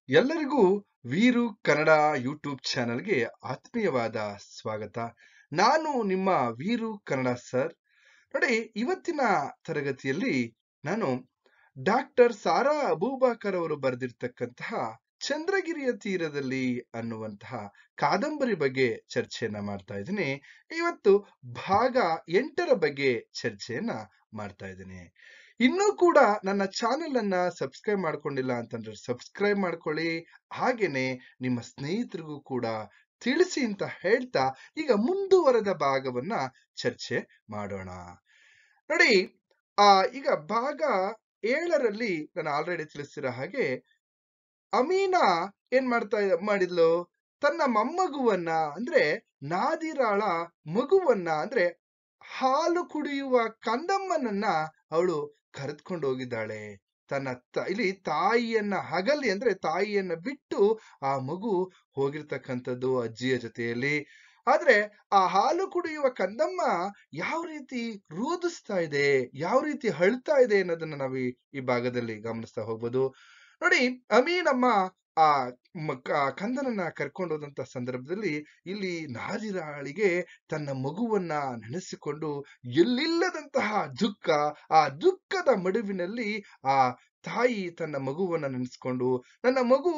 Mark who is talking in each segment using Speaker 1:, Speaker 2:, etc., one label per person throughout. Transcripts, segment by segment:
Speaker 1: ಎಲ್ಲರಿಗೂ ವೀರು ಕನ್ನಡ ಯೂಟ್ಯೂಬ್ ಚಾನೆಲ್ಗೆ ಆತ್ಮೀಯವಾದ ಸ್ವಾಗತ. ನಾನು ನಿಮ್ಮ ವೀರು ಕನ್ನಡ ಸರ್. ನೋಡಿ, ಇವತ್ತಿನ ತರಗತಿಯಲ್ಲಿ ನಾನು ಡಾಕ್ಟರ್ ಸಾರಾ ಅಬೂಬಕರ್ ಅವರು ಬರೆದಿರ್ತಕ್ಕಂತಹ ಚಂದ್ರಗಿರಿಯ ತೀರದಲ್ಲಿ ಅನ್ನುವಂತಹ ಕಾದಂಬರಿ ಬಗ್ಗೆ ಚರ್ಚೆಯನ್ನ ಮಾಡ್ತಾ ಇದ್ದೀನಿ. ಇವತ್ತು ಭಾಗ 8ರ ಬಗ್ಗೆ ಚರ್ಚೆಯನ್ನ ಮಾಡ್ತಾ ಇದ್ದೀನಿ. ಇನ್ನೂ ಕೂಡ ನನ್ನ ಚಾನೆಲ್ ಅನ್ನ ಸಬ್ಸ್ಕ್ರೈಬ್ ಮಾಡ್ಕೊಂಡಿಲ್ಲ ಅಂತಂದ್ರೆ ಸಬ್ಸ್ಕ್ರೈಬ್ ಮಾಡ್ಕೊಳ್ಳಿ. ಹಾಗೇನೆ ನಿಮ್ಮ ಸ್ನೇಹಿತರಿಗೂ ಕೂಡ ತಿಳಿಸಿ ಅಂತ ಹೇಳ್ತಾ ಈಗ ಮುಂದುವರೆದ ಭಾಗವನ್ನ ಚರ್ಚೆ ಮಾಡೋಣ. ನೋಡಿ, ಈಗ ಭಾಗ 7ರಲ್ಲಿ ನಾನು ಆಲ್ರೆಡಿ ತಿಳಿಸಿರೋ ಹಾಗೆ ಅಮೀನಾ ಏನ್ ಮಾಡಿದ್ಲು, ತನ್ನ ಮೊಮ್ಮಗುವನ್ನ ಅಂದ್ರೆ ನಾದಿರಾಳ ಮಗುವನ್ನ ಅಂದ್ರೆ ಹಾಲು ಕುಡಿಯುವ ಕಂದಮ್ಮನನ್ನ ಅವಳು ಕರೆದುಕೊಂಡು ಹೋಗಿದ್ದಾಳೆ. ಇಲ್ಲಿ ತಾಯಿಯನ್ನ ಹಗಲಿ ಅಂದ್ರೆ ತಾಯಿಯನ್ನ ಬಿಟ್ಟು ಆ ಮಗು ಹೋಗಿರ್ತಕ್ಕಂಥದ್ದು ಅಜ್ಜಿಯ ಜೊತೆಯಲ್ಲಿ. ಆದ್ರೆ ಆ ಹಾಲು ಕುಡಿಯುವ ಕಂದಮ್ಮ ಯಾವ ರೀತಿ ರೋದಿಸ್ತಾ ಇದೆ, ಯಾವ ರೀತಿ ಅಳ್ತಾ ಇದೆ ಅನ್ನೋದನ್ನ ನಾವು ಈ ಭಾಗದಲ್ಲಿ ಗಮನಿಸ್ತಾ ಹೋಗ್ಬೋದು. ನೋಡಿ, ಅಮೀನಮ್ಮ ಆ ಕಂದನನ್ನ ಕರ್ಕೊಂಡು ಹೋದಂತ ಸಂದರ್ಭದಲ್ಲಿ ಇಲ್ಲಿ ನಾದಿರಾಳಿಗೆ ತನ್ನ ಮಗುವನ್ನ ನೆನೆಸಿಕೊಂಡು ಎಲ್ಲಿಲ್ಲದಂತಹ ದುಃಖ, ಆ ದುಃಖದ ಮಡುವಿನಲ್ಲಿ ಆ ತಾಯಿ ತನ್ನ ಮಗುವನ್ನ ನೆನೆಸ್ಕೊಂಡು, ನನ್ನ ಮಗು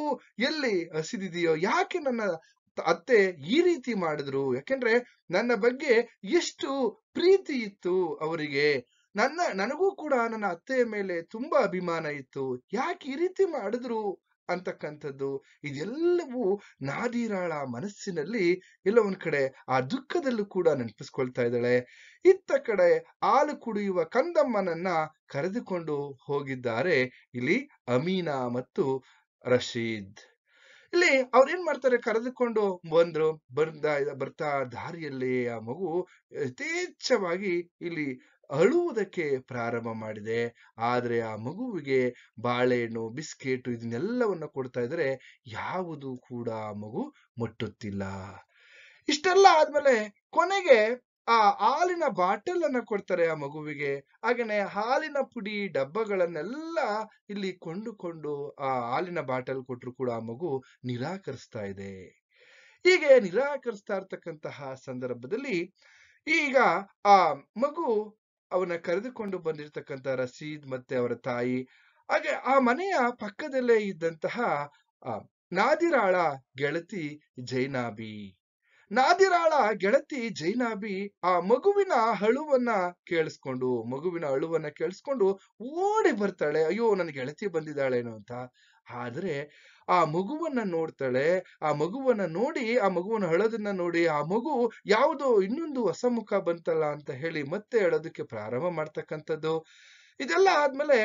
Speaker 1: ಎಲ್ಲಿ ಹಸಿದಿದೆಯೋ, ಯಾಕೆ ನನ್ನ ಅತ್ತೆ ಈ ರೀತಿ ಮಾಡಿದ್ರು, ಯಾಕೆಂದ್ರೆ ನನ್ನ ಬಗ್ಗೆ ಎಷ್ಟು ಪ್ರೀತಿ ಇತ್ತು ಅವರಿಗೆ, ನನಗೂ ಕೂಡ ನನ್ನ ಅತ್ತೆಯ ಮೇಲೆ ತುಂಬಾ ಅಭಿಮಾನ ಇತ್ತು, ಯಾಕೆ ಈ ರೀತಿ ಮಾಡಿದ್ರು ಅಂತಕ್ಕಂಥದ್ದು ಇದೆಲ್ಲವೂ ನಾದಿರಾಳ ಮನಸ್ಸಿನಲ್ಲಿ ಎಲ್ಲ ಒಂದ್ ಕಡೆ ಆ ದುಃಖದಲ್ಲೂ ಕೂಡ ನೆನಪಿಸ್ಕೊಳ್ತಾ ಇದ್ದಾಳೆ. ಇತ್ತ ಕಡೆ ಹಾಲು ಕುಡಿಯುವ ಕಂದಮ್ಮನನ್ನ ಕರೆದುಕೊಂಡು ಹೋಗಿದ್ದಾರೆ ಇಲ್ಲಿ ಅಮೀನಾ ಮತ್ತು ರಶೀದ್. ಇಲ್ಲಿ ಅವ್ರೇನ್ ಮಾಡ್ತಾರೆ, ಕರೆದುಕೊಂಡು ಬರ್ತಾ ದಾರಿಯಲ್ಲಿ ಆ ಮಗು ಯಥೇಚ್ಛವಾಗಿ ಇಲ್ಲಿ ಅಳುವುದಕ್ಕೆ ಪ್ರಾರಂಭ ಮಾಡಿದೆ. ಆದ್ರೆ ಆ ಮಗುವಿಗೆ ಬಾಳೆಹಣ್ಣು, ಬಿಸ್ಕೆಟ್ ಇದನ್ನೆಲ್ಲವನ್ನ ಕೊಡ್ತಾ ಇದ್ರೆ ಯಾವುದು ಕೂಡ ಆ ಮಗು ಮುಟ್ಟುತ್ತಿಲ್ಲ. ಇಷ್ಟೆಲ್ಲ ಆದ್ಮೇಲೆ ಕೊನೆಗೆ ಆ ಹಾಲಿನ ಬಾಟಲ್ ಅನ್ನ ಕೊಡ್ತಾರೆ ಆ ಮಗುವಿಗೆ. ಹಾಗೇನೆ ಹಾಲಿನ ಪುಡಿ ಡಬ್ಬಗಳನ್ನೆಲ್ಲ ಇಲ್ಲಿ ಕೊಂಡುಕೊಂಡು ಆ ಹಾಲಿನ ಬಾಟಲ್ ಕೊಟ್ರು ಕೂಡ ಆ ಮಗು ನಿರಾಕರಿಸ್ತಾ ಇದೆ. ಹೀಗೆ ನಿರಾಕರಿಸ್ತಾ ಇರ್ತಕ್ಕಂತಹ ಸಂದರ್ಭದಲ್ಲಿ ಈಗ ಆ ಮಗು ಅವನ ಕರೆದುಕೊಂಡು ಬಂದಿರತಕ್ಕಂತ ರಶೀದ್ ಮತ್ತೆ ಅವರ ತಾಯಿ, ಹಾಗೆ ಆ ಮನೆಯ ಪಕ್ಕದಲ್ಲೇ ಇದ್ದಂತಹ ನಾದಿರಾಳ ಗೆಳತಿ ಜೈನಾಬಿ. ನಾದಿರಾಳ ಗೆಳತಿ ಜೈನಾಬಿ ಆ ಮಗುವಿನ ಅಳುವನ್ನ ಕೇಳಿಸ್ಕೊಂಡು ಓಡಿ ಬರ್ತಾಳೆ. ಅಯ್ಯೋ, ನನ್ನ ಗೆಳತಿ ಬಂದಿದ್ದಾಳೇನೋ ಅಂತ. ಆದ್ರೆ ಆ ಮಗುವನ್ನ ನೋಡ್ತಾಳೆ. ಆ ಮಗುವನ್ನ ನೋಡಿ, ಆ ಮಗುವನ್ನ ಅಳೋದನ್ನ ನೋಡಿ ಆ ಮಗು ಯಾವುದೋ ಇನ್ನೊಂದು ಹೊಸ ಮುಖ ಬಂತಲ್ಲ ಅಂತ ಹೇಳಿ ಮತ್ತೆ ಅಳೋದಕ್ಕೆ ಪ್ರಾರಂಭ ಮಾಡ್ತಕ್ಕಂಥದ್ದು. ಇದೆಲ್ಲ ಆದ್ಮೇಲೆ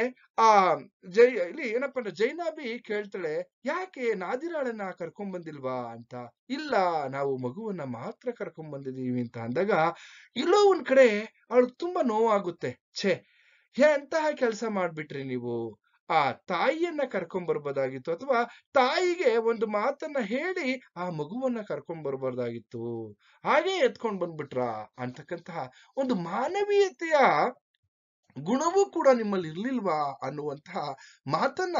Speaker 1: ಇಲ್ಲಿ ಏನಪ್ಪಾ ಅಂದ್ರೆ ಜೈನಾಬಿ ಕೇಳ್ತಾಳೆ, ಯಾಕೆ ನಾದಿರಾಳನ್ನ ಕರ್ಕೊಂಡ್ ಬಂದಿಲ್ವಾ ಅಂತ. ಇಲ್ಲ, ನಾವು ಮಗುವನ್ನ ಮಾತ್ರ ಕರ್ಕೊಂಡ್ ಬಂದಿದೀವಿ ಅಂತ ಅಂದಾಗ ಇಲ್ಲೋ ಒಂದ್ ಕಡೆ ಅವಳಿಗೆ ತುಂಬಾ ನೋವಾಗುತ್ತೆ. ಎಂತಹ ಕೆಲಸ ಮಾಡ್ಬಿಟ್ರಿ ನೀವು, ಆ ತಾಯಿಯನ್ನ ಕರ್ಕೊಂಡ್ ಬರ್ಬೋದಾಗಿತ್ತು, ಅಥವಾ ತಾಯಿಗೆ ಒಂದು ಮಾತನ್ನ ಹೇಳಿ ಆ ಮಗುವನ್ನ ಕರ್ಕೊಂಡ್ ಬರ್ಬೋದಾಗಿತ್ತು, ಹಾಗೆ ಎತ್ಕೊಂಡ್ ಬಂದ್ಬಿಟ್ರಾ ಅಂತಕ್ಕಂತಹ ಒಂದು ಮಾನವೀಯತೆಯ ಗುಣವೂ ಕೂಡ ನಿಮ್ಮಲ್ಲಿ ಇರ್ಲಿಲ್ವಾ ಅನ್ನುವಂತಹ ಮಾತನ್ನ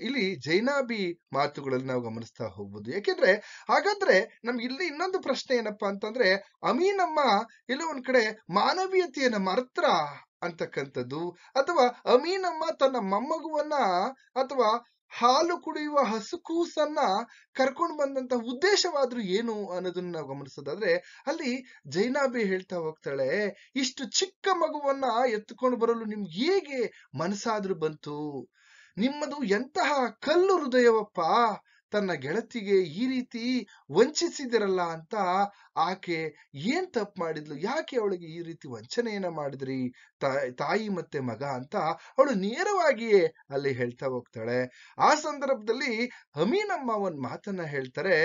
Speaker 1: ಇಲ್ಲಿ ಜೈನಾಬಿ ಮಾತುಗಳಲ್ಲಿ ನಾವು ಗಮನಿಸ್ತಾ ಹೋಗ್ಬೋದು. ಯಾಕೆಂದ್ರೆ ಹಾಗಾದ್ರೆ ನಮ್ಗೆ ಇಲ್ಲಿ ಇನ್ನೊಂದು ಪ್ರಶ್ನೆ ಏನಪ್ಪಾ ಅಂತಂದ್ರೆ, ಅಮೀನಮ್ಮ ಎಲ್ಲೋ ಒಂದ್ ಕಡೆ ಮಾನವೀಯತೆಯನ್ನ ಮರ್ತ್ರ ಅಂತಕ್ಕಂಥದ್ದು, ಅಥವಾ ಅಮೀನಮ್ಮ ತನ್ನ ಮೊಮ್ಮಗುವನ್ನ ಅಥವಾ ಹಾಲು ಕುಡಿಯುವ ಹಸುಕೂಸನ್ನ ಕರ್ಕೊಂಡು ಬಂದಂತ ಉದ್ದೇಶವಾದ್ರೂ ಏನು ಅನ್ನೋದನ್ನ ನಾವು ಗಮನಿಸೋದಾದ್ರೆ, ಅಲ್ಲಿ ಜೈನಾಬಿ ಹೇಳ್ತಾ ಹೋಗ್ತಾಳೆ, ಇಷ್ಟು ಚಿಕ್ಕ ಮಗುವನ್ನ ಎತ್ತುಕೊಂಡು ಬರಲು ನಿಮ್ಗೆ ಹೇಗೆ ಮನಸ್ಸಾದ್ರೂ ಬಂತು, ನಿಮ್ಮದು ಎಂತಹ ಕಲ್ಲು ಹೃದಯವಪ್ಪ, ತನ್ನ ಗೆಳತಿಗೆ ಈ ರೀತಿ ವಂಚಿಸಿದಿರಲ್ಲ ಅಂತ. ಆಕೆ ಏನ್ ತಪ್ಪು ಮಾಡಿದ್ಲು, ಯಾಕೆ ಅವಳಿಗೆ ಈ ರೀತಿ ವಂಚನೆಯನ್ನ ಮಾಡಿದ್ರಿ ತಾಯಿ ಮತ್ತೆ ಮಗ ಅಂತ ಅವಳು ನೇರವಾಗಿಯೇ ಅಲ್ಲಿ ಹೇಳ್ತಾ ಹೋಗ್ತಾಳೆ. ಆ ಸಂದರ್ಭದಲ್ಲಿ ಅಮೀನಮ್ಮ ಒಂದ್ ಮಾತನ್ನ ಹೇಳ್ತಾರೆ,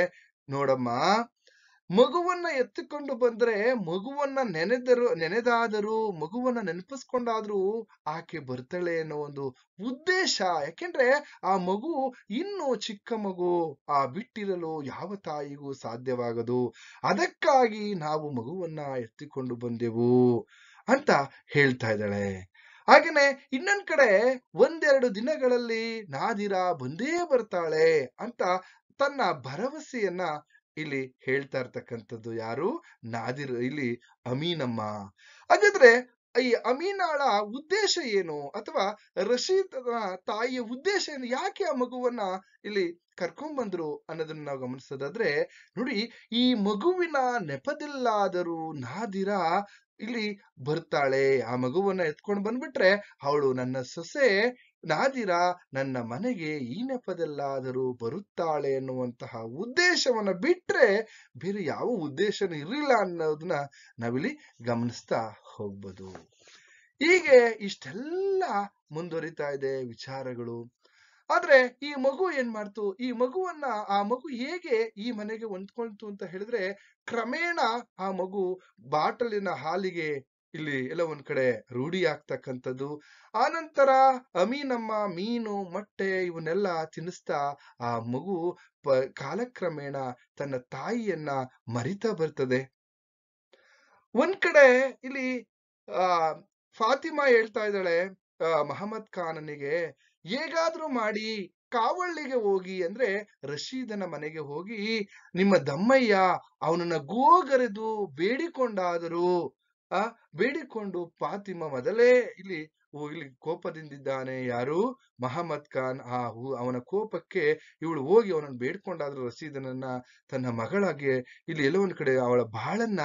Speaker 1: ನೋಡಮ್ಮ, ಮಗುವನ್ನ ಎತ್ತಿಕೊಂಡು ಬಂದ್ರೆ ಮಗುವನ್ನ ನೆನೆದಾದರೂ ಮಗುವನ್ನ ನೆನಪಿಸ್ಕೊಂಡಾದ್ರೂ ಆಕೆ ಬರ್ತಾಳೆ ಅನ್ನೋ ಒಂದು ಉದ್ದೇಶ. ಯಾಕೆಂದ್ರೆ ಆ ಮಗು ಇನ್ನು ಚಿಕ್ಕ ಮಗು, ಬಿಟ್ಟಿರಲು ಯಾವ ತಾಯಿಗೂ ಸಾಧ್ಯವಾಗದು, ಅದಕ್ಕಾಗಿ ನಾವು ಮಗುವನ್ನ ಎತ್ತಿಕೊಂಡು ಬಂದೆವು ಅಂತ ಹೇಳ್ತಾ ಇದ್ದಾಳೆ. ಹಾಗೇನೆ ಇನ್ನೊಂದ್ ಕಡೆ ಒಂದೆರಡು ದಿನಗಳಲ್ಲಿ ನಾದಿರಾ ಬಂದೇ ಬರ್ತಾಳೆ ಅಂತ ತನ್ನ ಭರವಸೆಯನ್ನ ಇಲ್ಲಿ ಹೇಳ್ತಾ ಇರ್ತಕ್ಕಂಥದ್ದು ಯಾರು? ನಾದಿರ್ ಇಲ್ಲಿ ಅಮೀನಮ್ಮ. ಹಾಗಾದ್ರೆ ಈ ಅಮೀನಾಳ ಉದ್ದೇಶ ಏನು? ಅಥವಾ ರಶೀದನ ತಾಯಿಯ ಉದ್ದೇಶ ಏನು? ಯಾಕೆ ಆ ಮಗುವನ್ನ ಇಲ್ಲಿ ಕರ್ಕೊಂಡ್ ಬಂದ್ರು ಅನ್ನೋದನ್ನ ನಾವು ಗಮನಿಸೋದಾದ್ರೆ, ನೋಡಿ, ಈ ಮಗುವಿನ ನೆಪದಿಲ್ಲಾದರೂ ನಾದಿರಾ ಇಲ್ಲಿ ಬರ್ತಾಳೆ. ಆ ಮಗುವನ್ನ ಎತ್ಕೊಂಡು ಬಂದ್ಬಿಟ್ರೆ ಅವಳು ನನ್ನ ಸೊಸೆ ನಾದಿರಾ ನನ್ನ ಮನೆಗೆ ಈ ನೆಪದಲ್ಲಾದರೂ ಬರುತ್ತಾಳೆ ಎನ್ನುವಂತಹ ಉದ್ದೇಶವನ್ನ ಬಿಟ್ರೆ ಬೇರೆ ಯಾವ ಉದ್ದೇಶನೂ ಇರಲಿಲ್ಲ ಅನ್ನೋದನ್ನ ನಾವಿಲ್ಲಿ ಗಮನಿಸ್ತಾ ಹೋಗ್ಬೋದು. ಹೀಗೆ ಇಷ್ಟೆಲ್ಲ ಮುಂದುವರಿತಾ ಇದೆ ವಿಚಾರಗಳು. ಆದ್ರೆ ಈ ಮಗು ಏನ್ ಮಾಡ್ತು? ಈ ಮಗುವನ್ನ ಆ ಮಗು ಹೇಗೆ ಈ ಮನೆಗೆ ಹೊಂದ್ಕೊಳ್ತು ಅಂತ ಹೇಳಿದ್ರೆ, ಕ್ರಮೇಣ ಆ ಮಗು ಬಾಟಲಿನ ಹಾಲಿಗೆ ಇಲ್ಲಿ ಎಲ್ಲ ಒಂದ್ ಕಡೆ ರೂಢಿ ಆಗ್ತಕ್ಕಂಥದ್ದು. ಆನಂತರ ಅಮೀನಮ್ಮ ಮೀನು ಮೊಟ್ಟೆ ಇವನ್ನೆಲ್ಲ ತಿನ್ನಿಸ್ತಾ ಆ ಮಗು ಕಾಲಕ್ರಮೇಣ ತನ್ನ ತಾಯಿಯನ್ನ ಮರಿತಾ ಬರ್ತದೆ. ಒಂದ್ ಕಡೆ ಇಲ್ಲಿ ಆ ಫಾತಿಮಾ ಹೇಳ್ತಾ ಇದ್ದಾಳೆ ಮಹಮ್ಮದ್ ಖಾನನಿಗೆ, ಹೇಗಾದ್ರೂ ಮಾಡಿ ಕಾವಳ್ಳಿಗೆ ಹೋಗಿ, ಅಂದ್ರೆ ರಶೀದನ ಮನೆಗೆ ಹೋಗಿ ನಿಮ್ಮ ದಮ್ಮಯ್ಯ ಅವನನ್ನ ಗೋಗರೆದು ಬೇಡಿಕೊಂಡಾದರೂ ಬೇಡಿಕೊಂಡು ಫಾತಿಮಾ ಮೊದಲೇ ಇಲ್ಲಿ ಕೋಪದಿಂದಿದ್ದಾನೆ. ಯಾರು? ಮಹಮ್ಮದ್ ಖಾನ್. ಅವನ ಕೋಪಕ್ಕೆ ಇವಳು ಹೋಗಿ ಅವನನ್ನು ಬೇಡ್ಕೊಂಡಾದ್ರೂ ರಶೀದನನ್ನ ತನ್ನ ಮಗಳಾಗಿ ಇಲ್ಲಿ ಎಲ್ಲೋ ಒಂದ್ ಕಡೆ ಅವಳ ಬಾಳನ್ನ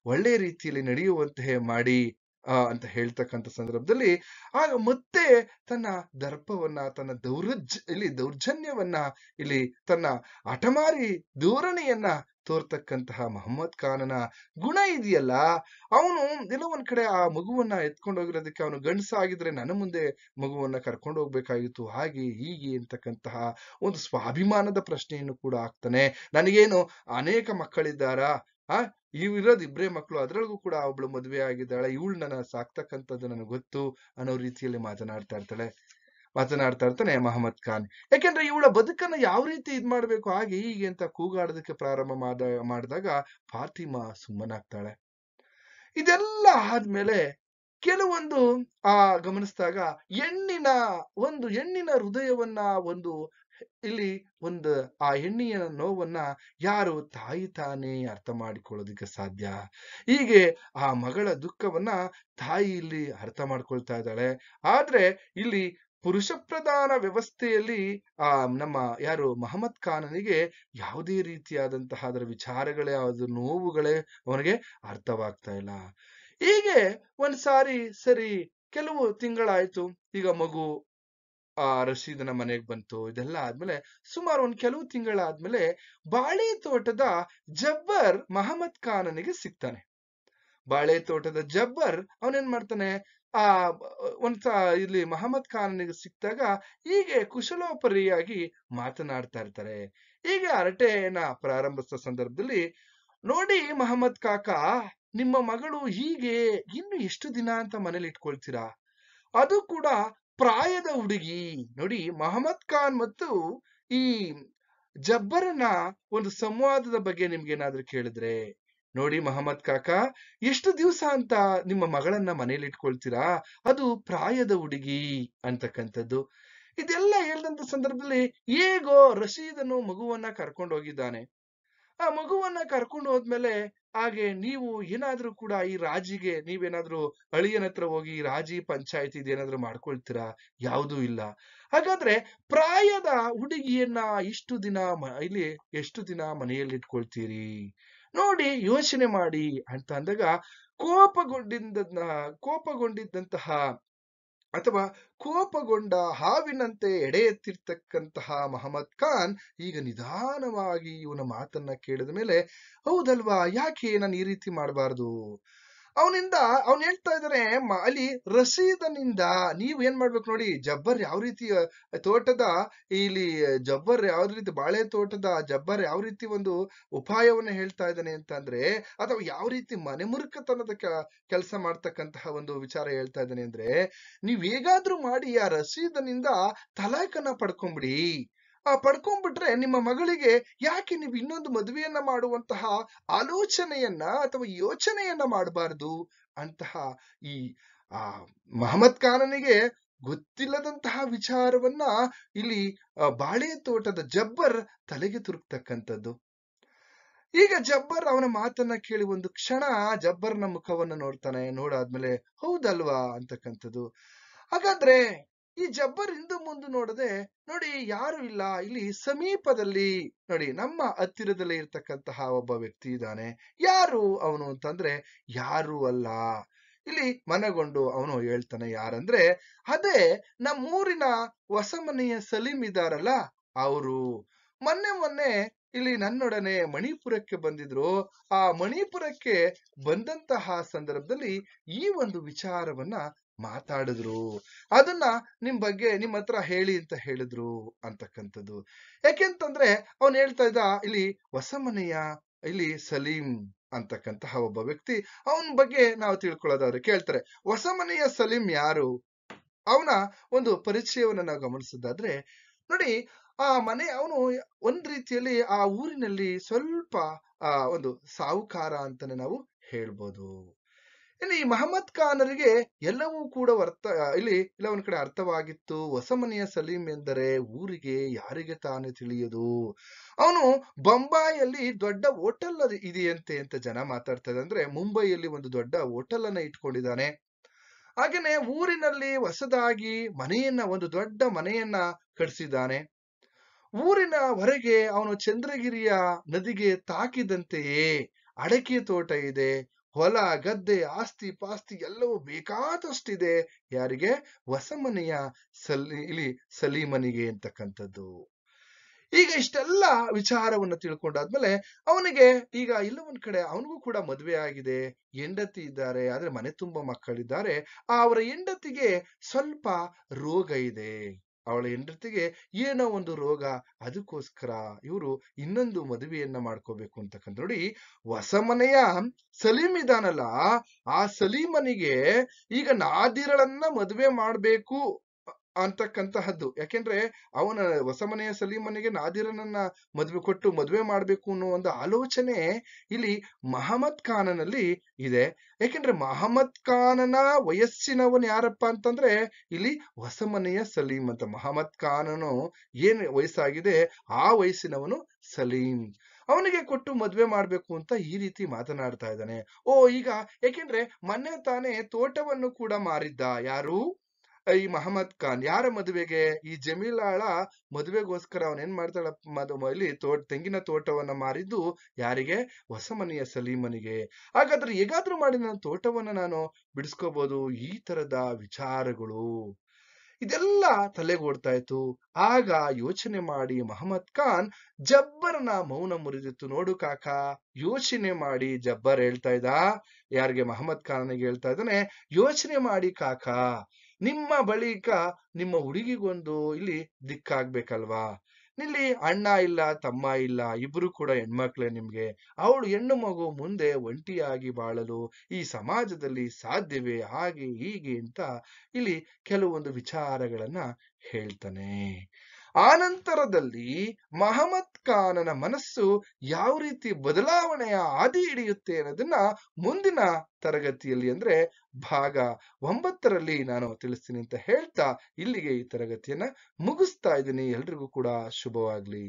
Speaker 1: ಒಳ್ಳೆ ರೀತಿಯಲ್ಲಿ ನಡೆಯುವಂತೆ ಮಾಡಿ ಅಂತ ಹೇಳ್ತಕ್ಕಂಥ ಸಂದರ್ಭದಲ್ಲಿ ಆಗ ಮತ್ತೆ ತನ್ನ ದರ್ಪವನ್ನ, ತನ್ನ ದೌರ್ಜನ್ಯವನ್ನ ಇಲ್ಲಿ ತನ್ನ ಹಠಮಾರಿ ಧೋರಣೆಯನ್ನ ತೋರ್ತಕ್ಕಂತಹ ಮಹಮ್ಮದ್ ಖಾನನ ಗುಣ ಇದೆಯಲ್ಲ, ಅವನು ಎಲ್ಲೋ ಒಂದ್ ಕಡೆ ಆ ಮಗುವನ್ನ ಎತ್ಕೊಂಡು ಹೋಗಿರೋದಕ್ಕೆ ಅವನು ಗಂಡಸಾಗಿದ್ರೆ ನನ್ನ ಮುಂದೆ ಮಗುವನ್ನ ಕರ್ಕೊಂಡು ಹೋಗ್ಬೇಕಾಗಿತ್ತು, ಹಾಗೆ ಹೀಗೆ ಅಂತಕ್ಕಂತಹ ಒಂದು ಸ್ವಾಭಿಮಾನದ ಪ್ರಶ್ನೆಯನ್ನು ಕೂಡ ಆಗ್ತಾನೆ. ನನಗೇನು ಅನೇಕ ಮಕ್ಕಳಿದ್ದಾರಾ? ಇರೋದು ಇಬ್ರೇ ಮಕ್ಕಳು, ಅದ್ರೊಳಗೂ ಕೂಡ ಒಬ್ಳು ಮದುವೆ ಆಗಿದ್ದಾಳೆ, ಇವಳು ನನ್ನ ಸಾಕ್ತಕ್ಕಂಥದ್ದು ನನಗೆ ಗೊತ್ತು ಅನ್ನೋ ರೀತಿಯಲ್ಲಿ ಮಾತನಾಡ್ತಾ ಇರ್ತಾನೆ ಮಹಮ್ಮದ್ ಖಾನ್. ಯಾಕೆಂದ್ರೆ ಇವಳ ಬದುಕನ್ನ ಯಾವ ರೀತಿ ಇದ್ ಮಾಡ್ಬೇಕು ಹಾಗೆ ಹೀಗೆ ಅಂತ ಕೂಗಾಡೋದಕ್ಕೆ ಪ್ರಾರಂಭ ಮಾಡಿದಾಗ ಫಾತಿಮಾ ಸುಮ್ಮನಾಗ್ತಾಳೆ. ಇದೆಲ್ಲ ಆದ್ಮೇಲೆ ಕೆಲವೊಂದು ಗಮನಿಸಿದಾಗ ಹೆಣ್ಣಿನ ಹೃದಯವನ್ನ ಇಲ್ಲಿ ಆ ಹೆಣ್ಣಿನ ನೋವನ್ನ ಯಾರು ತಾಯಿ ತಾನೇ ಅರ್ಥ ಮಾಡಿಕೊಳ್ಳೋದಕ್ಕೆ ಸಾಧ್ಯ. ಹೀಗೆ ಆ ಮಗಳ ದುಃಖವನ್ನ ತಾಯಿ ಇಲ್ಲಿ ಅರ್ಥ ಮಾಡ್ಕೊಳ್ತಾ ಇದ್ದಾಳೆ. ಆದ್ರೆ ಇಲ್ಲಿ ಪುರುಷ ಪ್ರಧಾನ ವ್ಯವಸ್ಥೆಯಲ್ಲಿ ನಮ್ಮ ಯಾರು ಮಹಮ್ಮದ್ ಖಾನನಿಗೆ ಯಾವುದೇ ರೀತಿಯಾದಂತಹ ಅದರ ವಿಚಾರಗಳೇ ಅದರ ನೋವುಗಳೇ ಅವನಿಗೆ ಅರ್ಥವಾಗ್ತಾ ಇಲ್ಲ. ಹೀಗೆ ಸರಿ ಕೆಲವು ತಿಂಗಳಾಯ್ತು. ಈಗ ಮಗು ರಶೀದನ ಮನೆಗೆ ಬಂತು. ಇದೆಲ್ಲ ಆದ್ಮೇಲೆ ಸುಮಾರು ಕೆಲವು ತಿಂಗಳಾದ್ಮೇಲೆ ಬಾಳೆ ತೋಟದ ಜಬ್ಬರ್ ಮಹಮ್ಮದ್ ಖಾನನಿಗೆ ಸಿಗ್ತಾನೆ. ಬಾಳೆ ತೋಟದ ಜಬ್ಬರ್ ಅವನೇನ್ ಮಾಡ್ತಾನೆ, ಇಲ್ಲಿ ಮಹಮ್ಮದ್ ಖಾನನಿಗೆ ಸಿಕ್ತಾಗ ಹೀಗೆ ಕುಶಲೋಪರಿಯಾಗಿ ಮಾತನಾಡ್ತಾ ಇರ್ತಾರೆ. ಹೀಗೆ ಹರಟೆಯನ್ನ ಪ್ರಾರಂಭಿಸಿದ ಸಂದರ್ಭದಲ್ಲಿ, ನೋಡಿ ಮಹಮ್ಮದ್ ಕಾಕಾ, ನಿಮ್ಮ ಮಗಳು ಹೀಗೆ ಇನ್ನು ಎಷ್ಟು ದಿನ ಅಂತ ಮನೇಲಿ ಇಟ್ಕೊಳ್ತೀರಾ? ಅದು ಕೂಡ ಪ್ರಾಯದ ಹುಡುಗಿ. ನೋಡಿ, ಮಹಮ್ಮದ್ ಖಾನ್ ಮತ್ತು ಈ ಜಬ್ಬರನ ಒಂದು ಸಂವಾದದ ಬಗ್ಗೆ ನಿಮ್ಗೇನಾದ್ರೂ ಕೇಳಿದ್ರೆ, ನೋಡಿ ಮಹಮ್ಮದ್ ಕಾಕಾ, ಎಷ್ಟು ದಿವಸ ಅಂತ ನಿಮ್ಮ ಮಗಳನ್ನ ಮನೇಲಿ ಇಟ್ಕೊಳ್ತೀರಾ? ಅದು ಪ್ರಾಯದ ಹುಡುಗಿ ಅಂತಕ್ಕಂಥದ್ದು. ಇದೆಲ್ಲ ಹೇಳಿದಂತ ಸಂದರ್ಭದಲ್ಲಿ ಹೇಗೋ ರಶೀದನು ಮಗುವನ್ನ ಕರ್ಕೊಂಡು ಹೋಗಿದ್ದಾನೆ. ಆ ಮಗುವನ್ನ ಕರ್ಕೊಂಡು ಹೋದ್ಮೇಲೆ ಹಾಗೆ ನೀವು ಏನಾದ್ರೂ ಕೂಡ ಈ ರಾಜಿಗೆ ನೀವೇನಾದ್ರೂ ಅಳಿಯನ ಹತ್ರ ಹೋಗಿ ರಾಜಿ ಪಂಚಾಯತಿ ಇದೇನಾದ್ರೂ ಮಾಡ್ಕೊಳ್ತೀರಾ? ಯಾವುದೂ ಇಲ್ಲ. ಹಾಗಾದ್ರೆ ಪ್ರಾಯದ ಹುಡುಗಿಯನ್ನ ಎಷ್ಟು ದಿನ ಮನೆಯಲ್ಲಿ ಇಟ್ಕೊಳ್ತೀರಿ? ನೋಡಿ, ಯೋಚನೆ ಮಾಡಿ ಅಂತ ಅಂದಾಗ ಕೋಪಗೊಂಡಿದ್ದಂತಹ ಅಥವಾ ಕೋಪಗೊಂಡ ಹಾವಿನಂತೆ ಎಡೆ ಎತ್ತಿರ್ತಕ್ಕಂತಹ ಮಹಮ್ಮದ್ ಖಾನ್ ಈಗ ನಿಧಾನವಾಗಿ ಇವನ ಮಾತನ್ನ ಕೇಳಿದ ಮೇಲೆ, ಹೌದಲ್ವಾ, ಯಾಕೆ ನಾನು ಈ ರೀತಿ ಮಾಡಬಾರ್ದು? ಅವನ್ ಹೇಳ್ತಾ ಇದಾರೆ, ಅಲ್ಲಿ ರಶೀದನಿಂದ ನೀವ್ ಏನ್ ಮಾಡ್ಬೇಕು ನೋಡಿ. ಜಬ್ಬರ್ ಯಾವ ರೀತಿ ಬಾಳೆ ತೋಟದ ಜಬ್ಬರ್ ಯಾವ ರೀತಿ ಒಂದು ಉಪಾಯವನ್ನ ಹೇಳ್ತಾ ಇದ್ದಾನೆ ಅಂತಂದ್ರೆ, ಅಥವಾ ಯಾವ ರೀತಿ ಮನೆಮುರುಕತನದ ಕೆಲಸ ಮಾಡ್ತಕ್ಕಂತಹ ಒಂದು ವಿಚಾರ ಹೇಳ್ತಾ ಇದ್ದಾನೆ ಅಂದ್ರೆ, ನೀವ್ ಹೇಗಾದ್ರೂ ಮಾಡಿ ಆ ರಶೀದನಿಂದ ತಲಾಖನ್ನ ಪಡ್ಕೊಂಬಿಡಿ. ಪಡ್ಕೊಂಡ್ಬಿಟ್ರೆ ನಿಮ್ಮ ಮಗಳಿಗೆ ಯಾಕೆ ನೀವು ಇನ್ನೊಂದು ಮದುವೆಯನ್ನ ಮಾಡುವಂತಹ ಆಲೋಚನೆಯನ್ನ ಅಥವಾ ಯೋಚನೆಯನ್ನ ಮಾಡಬಾರ್ದು ಅಂತಹ ಈ ಆ ಮಹಮ್ಮದ್ ಖಾನನಿಗೆ ಗೊತ್ತಿಲ್ಲದಂತಹ ವಿಚಾರವನ್ನ ಇಲ್ಲಿ ಬಾಳೆ ತೋಟದ ಜಬ್ಬರ್ ತಲೆಗೆ ತುರುಕ್ತಕ್ಕಂಥದ್ದು. ಈಗ ಜಬ್ಬರ್ ಅವನ ಮಾತನ್ನ ಕೇಳಿ ಒಂದು ಕ್ಷಣ ಜಬ್ಬರ್ನ ಮುಖವನ್ನ ನೋಡ್ತಾನೆ. ನೋಡಾದ್ಮೇಲೆ ಹೌದಲ್ವಾ ಅಂತಕ್ಕಂಥದ್ದು. ಹಾಗಾದ್ರೆ ಈ ಜಬ್ಬರ್ ಹಿಂದು ಮುಂದೆ ನೋಡದೆ ನೋಡಿ ಯಾರು ಇಲ್ಲ, ಇಲ್ಲಿ ಸಮೀಪದಲ್ಲಿ ನೋಡಿ ನಮ್ಮ ಹತ್ತಿರದಲ್ಲೇ ಇರ್ತಕ್ಕಂತಹ ಒಬ್ಬ ವ್ಯಕ್ತಿ ಇದ್ದಾನೆ. ಯಾರು ಅವನು ಅಂತಂದ್ರೆ ಯಾರು ಅಲ್ಲ. ಇಲ್ಲಿ ಮನಗೊಂಡು ಅವನು ಹೇಳ್ತಾನೆ ಯಾರಂದ್ರೆ ಅದೇ ನಮ್ಮೂರಿನ ಹೊಸಮನೆಯ ಸಲೀಂ ಇದಾರಲ್ಲ ಅವರು. ಮೊನ್ನೆ ಮೊನ್ನೆ ಇಲ್ಲಿ ನನ್ನೊಡನೆ ಮಣಿಪುರಕ್ಕೆ ಬಂದಿದ್ರು. ಆ ಮಣಿಪುರಕ್ಕೆ ಬಂದಂತಹ ಸಂದರ್ಭದಲ್ಲಿ ಈ ಒಂದು ವಿಚಾರವನ್ನ ಮಾತಾಡಿದ್ರು. ಅದನ್ನ ನಿಮ್ ಹತ್ರ ಹೇಳಿ ಅಂತ ಹೇಳಿದ್ರು ಅಂತಕ್ಕಂಥದ್ದು. ಯಾಕೆಂತಂದ್ರೆ ಅವನ್ ಹೇಳ್ತಾ ಇದ್ದ ಇಲ್ಲಿ ಹೊಸಮನೆಯ ಇಲ್ಲಿ ಸಲೀಂ ಅಂತಕ್ಕಂತಹ ಒಬ್ಬ ವ್ಯಕ್ತಿ. ಅವನ ಬಗ್ಗೆ ನಾವು ತಿಳ್ಕೊಳ್ಳೋದಾದ್ರೆ ಕೇಳ್ತಾರೆ, ಹೊಸಮನೆಯ ಸಲೀಂ ಯಾರು? ಅವನ ಒಂದು ಪರಿಚಯವನ್ನ ನಾವು ಗಮನಿಸೋದಾದ್ರೆ ನೋಡಿ, ಆ ಮನೆ ಅವನು ಒಂದ್ ರೀತಿಯಲ್ಲಿ ಆ ಊರಿನಲ್ಲಿ ಸ್ವಲ್ಪ ಒಂದು ಸಾಹುಕಾರ ಅಂತಾನೆ ನಾವು ಹೇಳ್ಬೋದು. ಇನ್ನು ಈ ಮಹಮ್ಮದ್ ಖಾನರಿಗೆ ಎಲ್ಲವೂ ಕೂಡ ಇಲ್ಲಿ ಇಲ್ಲ ಒಂದ್ ಕಡೆ ಅರ್ಥವಾಗಿತ್ತು. ಹೊಸಮನೆಯ ಸಲೀಂ ಎಂದರೆ ಊರಿಗೆ ಯಾರಿಗೆ ತಾನೇ ತಿಳಿಯದು. ಅವನು ಬೊಂಬಾಯಲ್ಲಿ ದೊಡ್ಡ ಹೋಟೆಲ್ ಇದೆಯಂತೆ ಅಂತ ಜನ ಮಾತಾಡ್ತಾ ಇದ್ದಾರೆ. ಅಂದ್ರೆ ಮುಂಬೈಯಲ್ಲಿ ಒಂದು ದೊಡ್ಡ ಹೋಟೆಲ್ ಅನ್ನ ಇಟ್ಕೊಂಡಿದ್ದಾನೆ. ಹಾಗೇನೆ ಊರಿನಲ್ಲಿ ಹೊಸದಾಗಿ ಒಂದು ದೊಡ್ಡ ಮನೆಯನ್ನ ಕಟ್ಸಿದ್ದಾನೆ. ಊರಿನ ಹೊರಗೆ ಅವನು ಚಂದ್ರಗಿರಿಯ ನದಿಗೆ ತಾಕಿದಂತೆಯೇ ಅಡಕೆ ತೋಟ ಇದೆ. ಹೊಲ ಗದ್ದೆ ಆಸ್ತಿ ಪಾಸ್ತಿ ಎಲ್ಲವೂ ಬೇಕಾದಷ್ಟಿದೆ. ಯಾರಿಗೆ? ಹೊಸಮನೆಯ ಇಲ್ಲಿ ಸಲೀಮನಿಗೆ ಅಂತಕ್ಕಂಥದ್ದು. ಈಗ ಇಷ್ಟೆಲ್ಲ ವಿಚಾರವನ್ನ ತಿಳ್ಕೊಂಡಾದ್ಮೇಲೆ ಅವನಿಗೆ ಈಗ ಇಲ್ಲ ಒಂದ್ ಕಡೆ ಅವನಿಗೂ ಕೂಡ ಮದುವೆ ಆಗಿದೆ, ಹೆಂಡತಿ ಇದ್ದಾರೆ, ಆದ್ರೆ ಮನೆ ತುಂಬಾ ಮಕ್ಕಳಿದ್ದಾರೆ. ಅವರ ಹೆಂಡತಿಗೆ ಸ್ವಲ್ಪ ರೋಗ ಇದೆ. ಅವಳ ಹೆಂಡತಿಗೆ ಏನೋ ಒಂದು ರೋಗ. ಅದಕ್ಕೋಸ್ಕರ ಇವರು ಇನ್ನೊಂದು ಮದುವೆಯನ್ನ ಮಾಡ್ಕೋಬೇಕು ಅಂತಕ್ಕಂಥ ನೋಡಿ. ಹೊಸಮನೆಯ ಸಲೀಂ ಇದಾನಲ್ಲ, ಆ ಸಲೀಮನಿಗೆ ಈಗ ನಾದಿರಳನ್ನ ಮದುವೆ ಮಾಡ್ಬೇಕು ಅಂತಕ್ಕಂತಹದ್ದು. ಯಾಕೆಂದ್ರೆ ಅವನ ಹೊಸಮನೆಯ ಸಲೀಮನಿಗೆ ನಾದಿರನನ್ನ ಮದುವೆ ಮಾಡ್ಬೇಕು ಅನ್ನೋ ಒಂದು ಆಲೋಚನೆ ಇಲ್ಲಿ ಮಹಮ್ಮದ್ ಖಾನನಲ್ಲಿ ಇದೆ. ಯಾಕೆಂದ್ರೆ ಮಹಮ್ಮದ್ ಖಾನನ ವಯಸ್ಸಿನವನು ಯಾರಪ್ಪ ಅಂತಂದ್ರೆ ಇಲ್ಲಿ ಹೊಸಮನೆಯ ಸಲೀಂ ಅಂತ. ಮಹಮ್ಮದ್ ಖಾನನು ಏನ್ ವಯಸ್ಸಾಗಿದೆ ಆ ವಯಸ್ಸಿನವನು ಸಲೀಂ. ಅವನಿಗೆ ಕೊಟ್ಟು ಮದ್ವೆ ಮಾಡ್ಬೇಕು ಅಂತ ಈ ರೀತಿ ಮಾತನಾಡ್ತಾ ಇದ್ದಾನೆ. ಈಗ ಯಾಕೆಂದ್ರೆ ಮೊನ್ನೆ ತಾನೇ ತೋಟವನ್ನು ಕೂಡ ಮಾರಿದ್ದ. ಯಾರು? ಈ ಮಹಮ್ಮದ್ ಖಾನ್. ಯಾರ ಮದುವೆಗೆ? ಈ ಜಮೀಲಾಳ ಮದುವೆಗೋಸ್ಕರ ಅವನ್ ಏನ್ ಮಾಡ್ತಾಳ, ಇಲ್ಲಿ ತೆಂಗಿನ ತೋಟವನ್ನ ಮಾರಿದ್ದು ಯಾರಿಗೆ? ಹೊಸಮನೆಯ ಸಲೀಮನಿಗೆ. ಹಾಗಾದ್ರೆ ಹೇಗಾದ್ರೂ ಮಾಡಿ ನನ್ನ ತೋಟವನ್ನ ನಾನು ಬಿಡಿಸ್ಕೋಬಹುದು. ಈ ತರದ ವಿಚಾರಗಳು ಇದೆಲ್ಲ ತಲೆಗೋಡ್ತಾ ಇತ್ತು. ಆಗ ಯೋಚನೆ ಮಾಡಿ ಮಹಮ್ಮದ್ ಖಾನ್ ಜಬ್ಬರ್ನ ಮೌನ ಮುರಿದಿತ್ತು. ನೋಡು ಕಾಕ, ಯೋಚನೆ ಮಾಡಿ. ಜಬ್ಬರ್ ಹೇಳ್ತಾ ಇದ್ದ ಯಾರಿಗೆ? ಮಹಮ್ಮದ್ ಖಾನಿಗೆ ಹೇಳ್ತಾ ಇದ್ದಾನೆ, ಯೋಚನೆ ಮಾಡಿ ಕಾಕ, ನಿಮ್ಮ ಬಳಿಕ ನಿಮ್ಮ ಹುಡುಗಿಗೊಂದು ಇಲ್ಲಿ ದಿಕ್ಕಾಗ್ಬೇಕಲ್ವಾ? ಇಲ್ಲಿ ಅಣ್ಣ ಇಲ್ಲ, ತಮ್ಮ ಇಲ್ಲ, ಇಬ್ರು ಕೂಡ ಹೆಣ್ಮಕ್ಳೇ ನಿಮ್ಗೆ. ಅವಳು ಹೆಣ್ಣು ಮಗು ಮುಂದೆ ಒಂಟಿಯಾಗಿ ಬಾಳಲು ಈ ಸಮಾಜದಲ್ಲಿ ಸಾಧ್ಯವೇ? ಹಾಗೆ ಹೀಗೆ ಅಂತ ಇಲ್ಲಿ ಕೆಲವೊಂದು ವಿಚಾರಗಳನ್ನ ಹೇಳ್ತಾನೆ. ಆನಂತರದಲ್ಲಿ ಮಹಮ್ಮದ್ ಖಾನನ ಮನಸ್ಸು ಯಾವ ರೀತಿ ಬದಲಾವಣೆಯ ಹಾದಿ ಹಿಡಿಯುತ್ತೆ ಅನ್ನೋದನ್ನ ಮುಂದಿನ ತರಗತಿಯಲ್ಲಿ ಅಂದ್ರೆ ಭಾಗ 9ರಲ್ಲಿ ನಾನು ತಿಳಿಸ್ತೀನಿ ಅಂತ ಹೇಳ್ತಾ ಇಲ್ಲಿಗೆ ಈ ತರಗತಿಯನ್ನ ಮುಗಿಸ್ತಾ ಇದ್ದೀನಿ. ಎಲ್ರಿಗೂ ಕೂಡ ಶುಭವಾಗ್ಲಿ.